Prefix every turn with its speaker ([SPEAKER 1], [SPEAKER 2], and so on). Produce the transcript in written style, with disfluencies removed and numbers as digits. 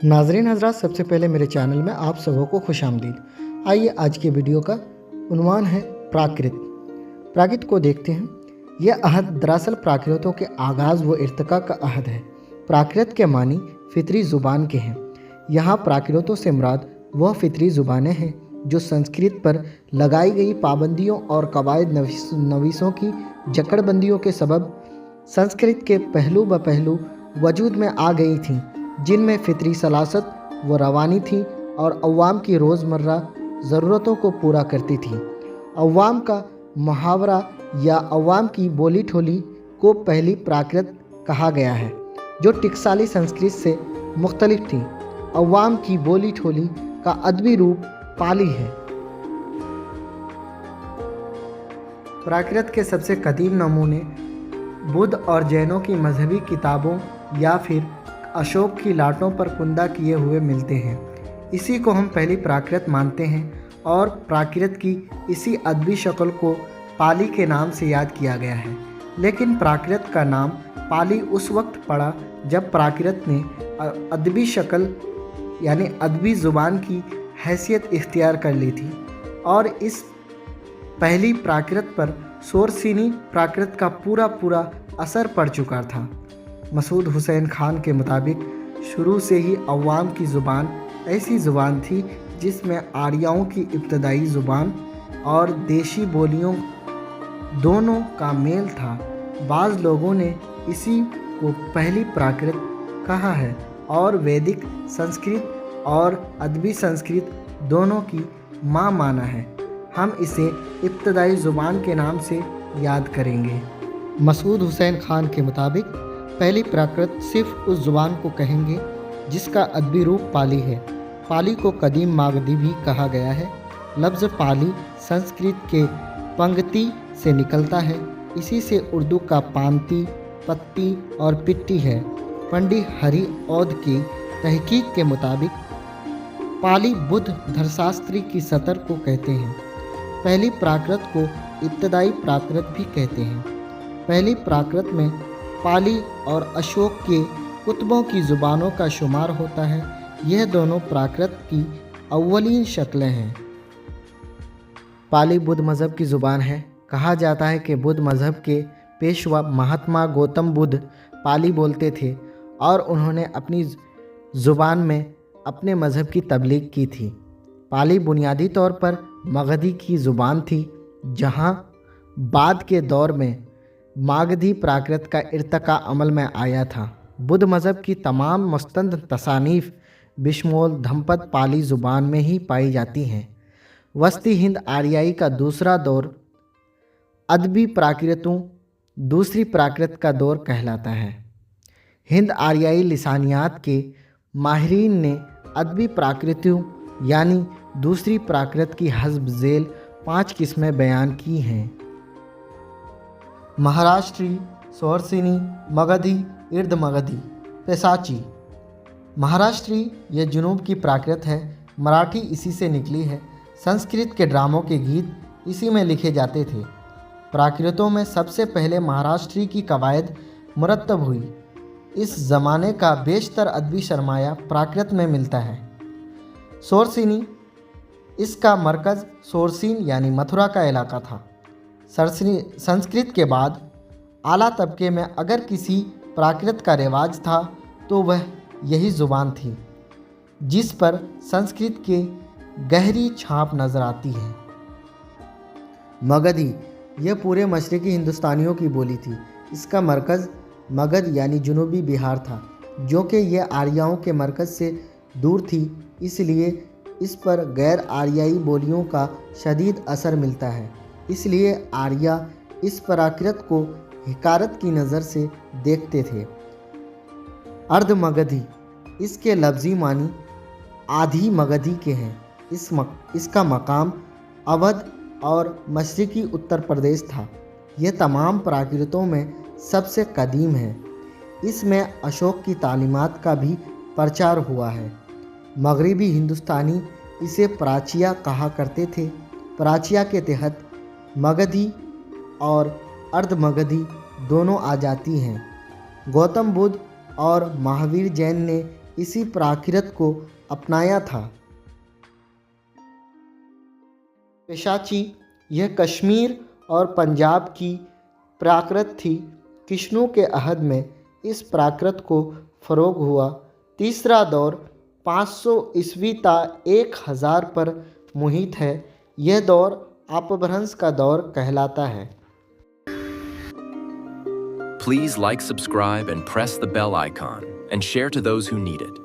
[SPEAKER 1] नाजरीन हजरात, सबसे पहले मेरे चैनल में आप सबों को खुश आमदीद। आइए आज की वीडियो का उन्वान है प्राकृत। प्राकृत को देखते हैं। यह अहद दरअसल प्राकृतों के आगाज़ व इर्तिका का अहद है। प्राकृत के मानी फितरी ज़ुबान के हैं। यहाँ प्राकृतों से मुराद वह फितरी ज़ुबानें हैं जो संस्कृत पर लगाई गई पाबंदियों और कवायद नवीसों की जकड़बंदियों के सबब संस्कृत के पहलू ब पहलू वजूद में आ गई थीं, जिनमें फितरी सलासत व रवानी थी और अवाम की रोज़मर्रा ज़रूरतों को पूरा करती थी। अवाम का मुहावरा या अवाम की बोली ठोली को पहली प्राकृत कहा गया है, जो टकसाली संस्कृत से मुख्तलिफ थी। अवाम की बोली ठोली का अदबी रूप पाली है। प्राकृत के सबसे कदीम नमूने बुद्ध और जैनों की मजहबी किताबों या फिर अशोक की लाटों पर कुंदा किए हुए मिलते हैं। इसी को हम पहली प्राकृत मानते हैं और प्राकृत की इसी अदबी शक्ल को पाली के नाम से याद किया गया है। लेकिन प्राकृत का नाम पाली उस वक्त पड़ा जब प्राकृत ने अदबी शक्ल यानी अदबी ज़ुबान की हैसियत इख्तियार कर ली थी और इस पहली प्राकृत पर सोरसीनी प्राकृत का पूरा असर पड़ चुका था। मसूद हुसैन खान के मुताबिक शुरू से ही अवाम की ज़ुबान ऐसी ज़ुबान थी जिसमें आर्याओं की इब्तदाई ज़ुबान और देशी बोलियों दोनों का मेल था। बाज़ लोगों ने इसी को पहली प्राकृत कहा है और वैदिक संस्कृत और अदबी संस्कृत दोनों की माँ माना है। हम इसे इब्तदाई ज़ुबान के नाम से याद करेंगे। मसूद हुसैन खान के मुताबिक पहली प्राकृत सिर्फ उस ज़ुबान को कहेंगे जिसका अदबी रूप पाली है। पाली को कदीम मागधी भी कहा गया है। लफ्ज़ पाली संस्कृत के पंक्ति से निकलता है। इसी से उर्दू का पांति, पत्ती और पिट्टी है। पंडित हरि औध की तहकीक के मुताबिक पाली बुद्ध धर्मशास्त्री की सतर को कहते हैं। पहली प्राकृत को इब्तदाई प्राकृत भी कहते हैं। पहली प्राकृत में पाली और अशोक के कुतुबों की ज़ुबानों का शुमार होता है। यह दोनों प्राकृत की अव्वलीन शक्लें हैं। पाली बुद्ध मज़हब की ज़ुबान है। कहा जाता है कि बुद्ध मज़हब के पेशवा महात्मा गौतम बुद्ध पाली बोलते थे और उन्होंने अपनी ज़ुबान में अपने मज़हब की तबलीग की थी। पाली बुनियादी तौर पर मगधी की ज़ुबान थी, जहाँ बाद के दौर में मागधी प्राकृत का इर्तिका अमल में आया था। बुद्ध मज़हब की तमाम मुस्तंद तसानीफ़ बिशमोल धम्पद पाली ज़ुबान में ही पाई जाती हैं। वस्ती हिंद आर्याई का दूसरा दौर अदबी प्राकृतों दूसरी प्राकृत का दौर कहलाता है। हिंद आर्याई लिसानियात के माहिरीन ने अदबी प्राकृतों यानी दूसरी प्राकृत की हस्ब झेल 5 किस्में बयान की हैं। महाराष्ट्री, सोरसिनी, मगधी, इर्द मगधी, पेशाची। महाराष्ट्री ये जुनूब की प्राकृत है। मराठी इसी से निकली है। संस्कृत के ड्रामों के गीत इसी में लिखे जाते थे। प्राकृतों में सबसे पहले महाराष्ट्री की कवायद मुरत्तब हुई। इस ज़माने का बेशतर अदबी सरमाया प्राकृत में मिलता है। सोरसिनी, इसका मरकज़ सोरसीन यानी मथुरा का इलाका था। संस्कृत के बाद आला तबके में अगर किसी प्राकृत का रिवाज था तो वह यही ज़ुबान थी जिस पर संस्कृत की गहरी छाप नज़र आती है। मगधी यह पूरे मशरक़ी हिंदुस्तानियों की बोली थी। इसका मरकज़ मगध यानी जुनूबी बिहार था, जो कि यह आर्याओं के मरकज़ से दूर थी, इसलिए इस पर गैर आर्याई बोलियों का शदीद असर मिलता है। इसलिए आर्या इस प्राकृत को हिकारत की नज़र से देखते थे। अर्ध मगधी, इसके लफ्ज़ी मानी आधी मगधी के हैं। इसका मकाम अवध और मशरक़ी उत्तर प्रदेश था। यह तमाम प्राकृतों में सबसे कदीम है। इसमें अशोक की तालीमात का भी प्रचार हुआ है। मगरिबी हिंदुस्तानी इसे प्राचिया कहा करते थे। प्राचिया के तहत मगधी और अर्ध मगधी दोनों आ जाती हैं। गौतम बुद्ध और महावीर जैन ने इसी प्राकृत को अपनाया था। पेशाची यह कश्मीर और पंजाब की प्राकृत थी। किष्णु के अहद में इस प्राकृत को फरोग हुआ। तीसरा दौर 500 ईस्वी ता 1000 पर मुहित है। यह दौर अपभ्रंश का दौर कहलाता है।
[SPEAKER 2] Please like, subscribe, and press the bell icon, and share to those who need it.